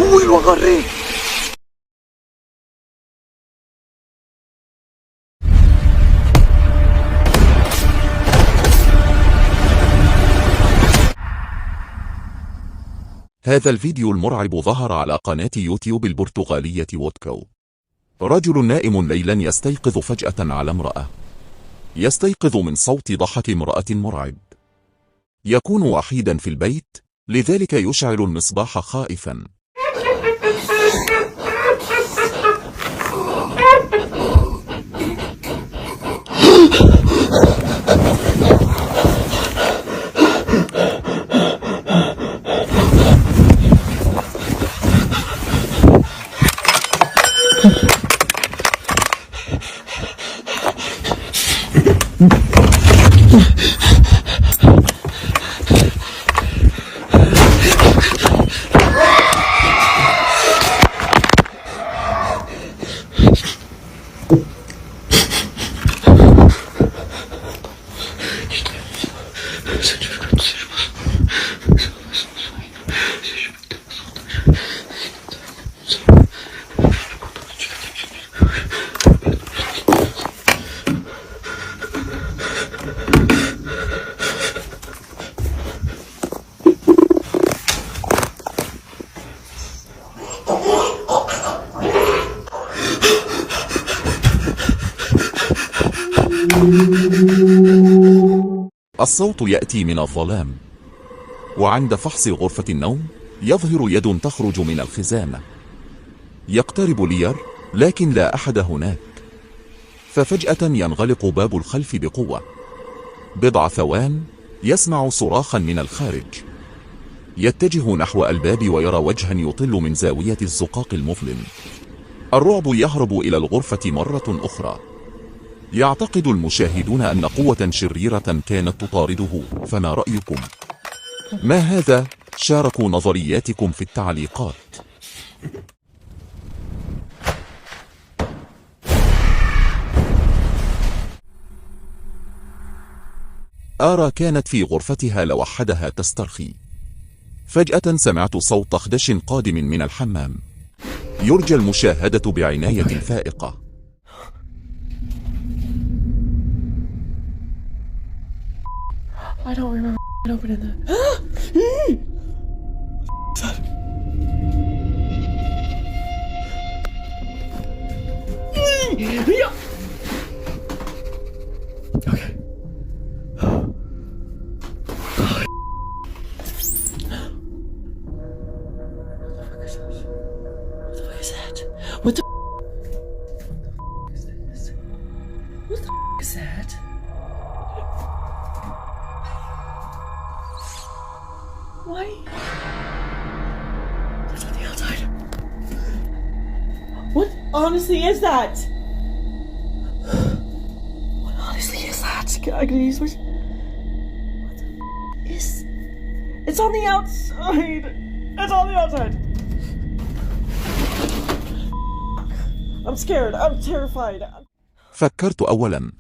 Uy, lo agarré. هذا الفيديو المرعب ظهر على قناة يوتيوب البرتغالية وودكو. رجل نائم ليلا يستيقظ فجأة على امرأة. يستيقظ من صوت ضحك امرأة مرعب. يكون وحيدا في البيت، لذلك يشعل المصباح خائفا. الصوت يأتي من الظلام، وعند فحص غرفة النوم يظهر يد تخرج من الخزانة. يقترب لير، لكن لا أحد هناك. ففجأة ينغلق باب الخلف بقوة. بضع ثوان يسمع صراخا من الخارج. يتجه نحو الباب ويرى وجها يطل من زاوية الزقاق المظلم. الرعب يهرب إلى الغرفة مرة أخرى. يعتقد المشاهدون أن قوة شريرة كانت تطارده، فما رأيكم؟ ما هذا؟ شاركوا نظرياتكم في التعليقات. آرا كانت في غرفتها لوحدها تسترخي. فجأة سمعت صوت خدش قادم من الحمام. يرجى المشاهدة بعناية فائقة. I don't remember opening that. Yeah. Okay. What the f is that? Why? That's on the outside. What honestly is that? What honestly is that? Can I use my... What the f is... It's on the outside. It's on the outside. I'm scared. I'm terrified. فكرت أولا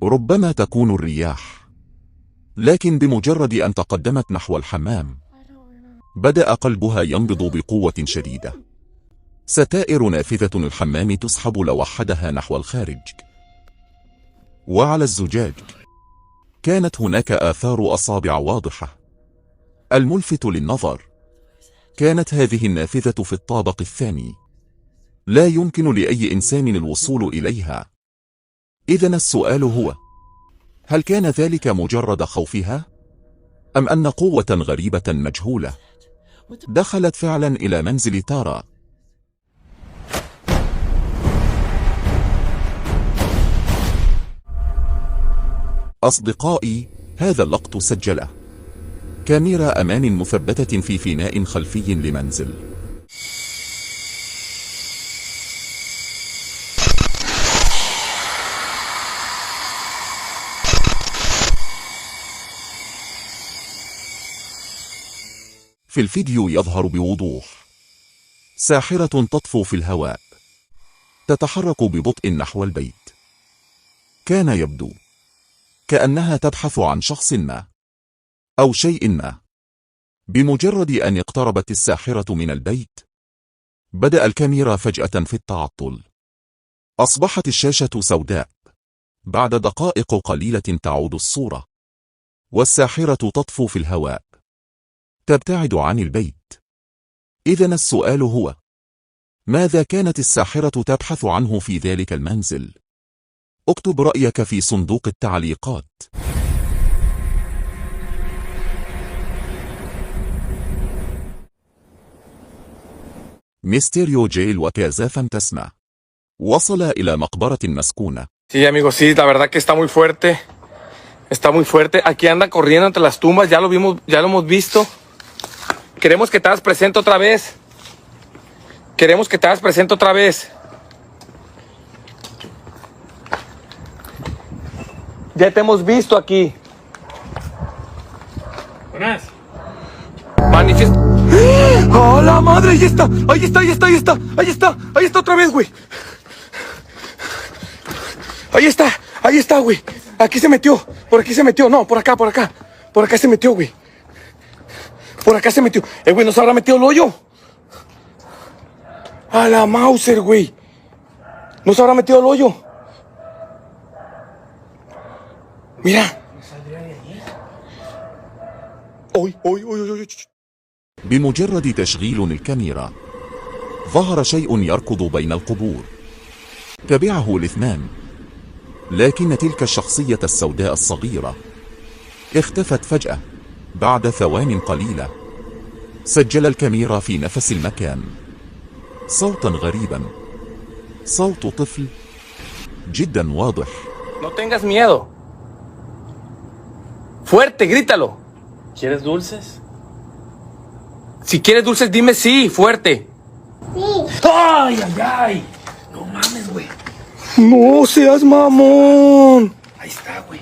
ربما تكون الرياح، لكن بمجرد أن تقدمت نحو الحمام بدأ قلبها ينبض بقوة شديدة. ستائر نافذة الحمام تسحب لوحدها نحو الخارج، وعلى الزجاج كانت هناك آثار أصابع واضحة. الملفت للنظر كانت هذه النافذة في الطابق الثاني. لا يمكن لأي إنسان الوصول إليها. إذن السؤال هو: هل كان ذلك مجرد خوفها؟ أم أن قوة غريبة مجهولة دخلت فعلا إلى منزل تارا؟ أصدقائي، هذا اللقط سجله كاميرا أمان مثبتة في فناء خلفي لمنزل. في الفيديو يظهر بوضوح ساحرة تطفو في الهواء، تتحرك ببطء نحو البيت. كان يبدو كأنها تبحث عن شخص ما. أو شيء ما. بمجرد أن اقتربت الساحرة من البيت، بدأ الكاميرا فجأة في التعطل. أصبحت الشاشة سوداء. بعد دقائق قليلة تعود الصورة، والساحرة تطفو في الهواء، تبتعد عن البيت. إذن السؤال هو: ماذا كانت الساحرة تبحث عنه في ذلك المنزل؟ اكتب رأيك في صندوق التعليقات. ميستيريو جيل وكازا فانتسما وصل إلى مقبرة مسكونة. Sí, amigos, sí, la verdad que está muy fuerte. Está muy fuerte. Aquí anda corriendo entre las tumbas, ya lo vimos, ya lo hemos visto. Queremos que te hagas presente otra vez. Queremos que te hagas presente otra vez. Ya te hemos visto aquí. Buenas. Manifiesta. ¡Oh, la madre! Ahí está, ahí está, ahí está, ahí está, ahí está, ahí está otra vez, güey. Ahí está, güey. Aquí se metió, por aquí se metió, no, por acá, por acá. Por acá se metió, güey. Por acá se metió. Güey, ¿no se habrá metido el hoyo? A la Mauser, güey. ¿No se habrá metido el hoyo? Mira. ¡Uy, uy, uy, uy, uy! بمجرد تشغيل الكاميرا، ظهر شيء يركض بين القبور. تبعه الاثنان، لكن تلك الشخصية السوداء الصغيرة اختفت فجأة بعد ثوان قليلة. سجل الكاميرا في نفس المكان صوتا غريبا، صوت طفل جدا واضح. No tengas miedo. Fuerte, grítalo. ¿Quieres dulces? Si quieres dulces, dime sí, fuerte. ¡Ay, ay, ay! No mames, güey. No seas mamón. Ahí está, güey.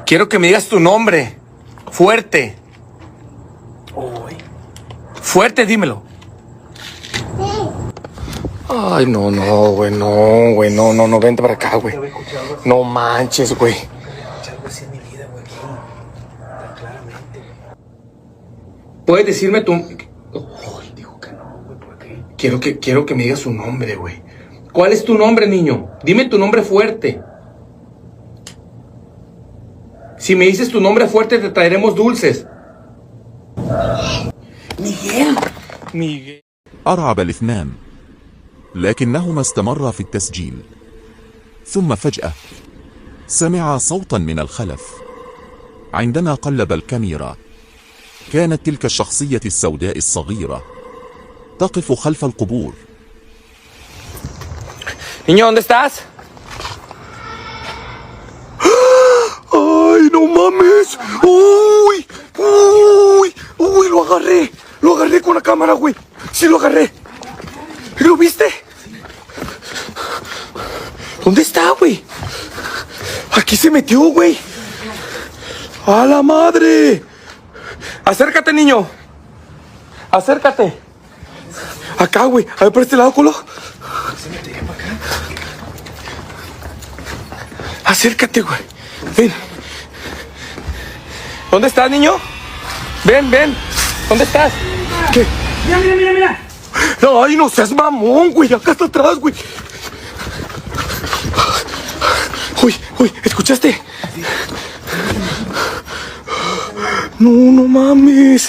Quiero que me digas tu nombre. Fuerte. Uy. Fuerte, dímelo. Ay, no, güey, no, vente para acá, güey. No manches, güey. Algo así en mi vida, güey, aquí. Tan claramente. ¿Puedes decirme tu...? Uy, dijo que no, güey, ¿por qué? Quiero que me digas su nombre, güey. ¿Cuál es tu nombre, niño? Dime tu nombre fuerte. Si me dices tu nombre fuerte, te traeremos dulces. Miguel. أرعب الاثنان، لكنهما استمرا في التسجيل. ثم فجأة سمع صوتا من الخلف. عندما قلب الكاميرا، كانت تلك الشخصية السوداء الصغيرة تقف خلف القبور. Niño, ¿dónde estás? ¡Ay, no mames! ¡Uy! ¡Uy! ¡Uy! Lo agarré con la cámara, güey. Sí, lo agarré. ¿Lo viste? ¿Dónde está, güey? Aquí se metió, güey. ¡A la madre! Acércate, niño. Acércate. Acá, güey. A ver, por este lado, culo. Acércate, güey. Ven. ¿Dónde estás, niño? Ven. ¿Dónde estás? ¿Qué? Mira. No, ay, no seas mamón, güey. Acá está atrás, güey. Uy, ¿escuchaste? No mames.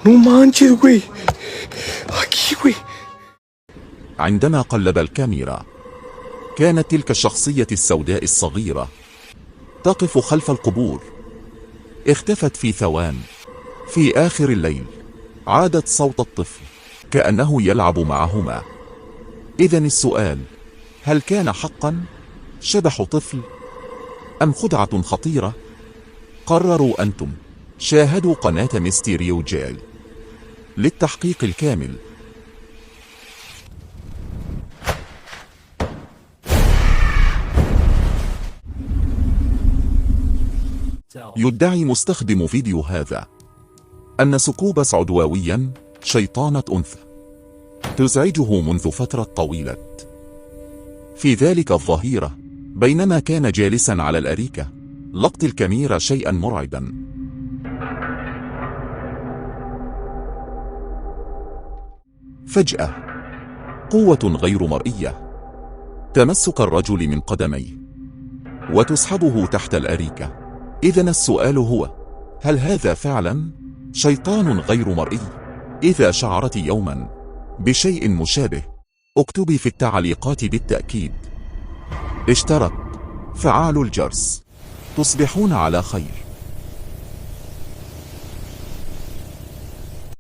No manches, güey. Aquí, güey. عندما قلب الكاميرا، كانت تلك الشخصية السوداء الصغيرة تقف خلف القبور. اختفت في ثوان. في آخر الليل عادت صوت الطفل كأنه يلعب معهما. إذن السؤال: هل كان حقا شبح طفل أم خدعة خطيرة؟ قرروا أنتم. شاهدوا قناة ميستيريو جيل للتحقيق الكامل. يدعي مستخدم فيديو هذا أن سكوبس عدوانيا شيطانة أنثى تزعجه منذ فترة طويلة. في ذلك الظهيرة، بينما كان جالسا على الأريكة، لقط الكاميرا شيئا مرعبا. فجأة قوة غير مرئية تمسك الرجل من قدميه وتسحبه تحت الأريكة. إذن السؤال هو: هل هذا فعلا شيطان غير مرئي؟ إذا شعرت يوما بشيء مشابه اكتبي في التعليقات بالتأكيد. اشترك، فعلوا الجرس. تصبحون على خير.